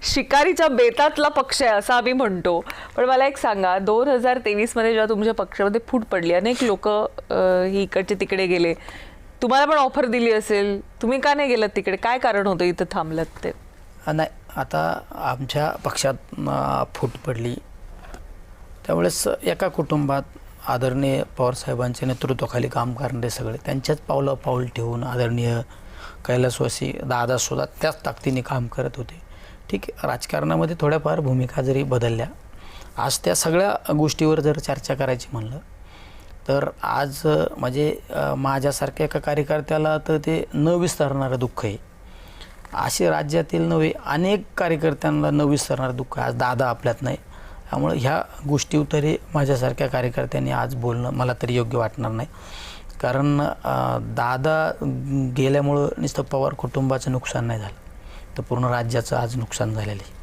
शिकारीच्या बेतातला पक्ष आहे असं आम्ही म्हणतो. पण मला एक सांगा, 2023 मध्ये जेव्हा तुमच्या पक्षामध्ये फूट पडली, अनेक लोक ही इकडचे तिकडे गेले, तुम्हाला पण ऑफर दिली असेल, तुम्ही का नाही गेलात तिकडे? काय कारण होतं इथं थांबलात ते? नाही, आता आमच्या पक्षात फूट पडली त्यावेळेस एका कुटुंबात आदरणीय पवारसाहेबांच्या नेतृत्वाखाली काम करणारे सगळे त्यांच्याच पाऊल ठेवून आदरणीय कैलासवासी दादासुद्धा त्याच ताकदीने काम करत होते. ठीक आहे, राजकारणामध्ये थोड्याफार भूमिका जरी बदलल्या, आज त्या सगळ्या गोष्टीवर जर चर्चा करायची म्हणलं तर आज म्हणजे माझ्यासारख्या एका कार्यकर्त्याला तर ते न विस्तारणारं दुःख आहे. असे राज्यातील नव्हे अनेक कार्यकर्त्यांना न विसरणारं दुःख आज दादा आपल्यात नाही. त्यामुळे ह्या गोष्टी तरी माझ्यासारख्या कार्यकर्त्यांनी आज बोलणं मला तरी योग्य वाटणार नाही. कारण दादा गेल्यामुळं नुसतं पवार कुटुंबाचं नुकसान नाही झालं, तर पूर्ण राज्याचं आज नुकसान झालेलं आहे.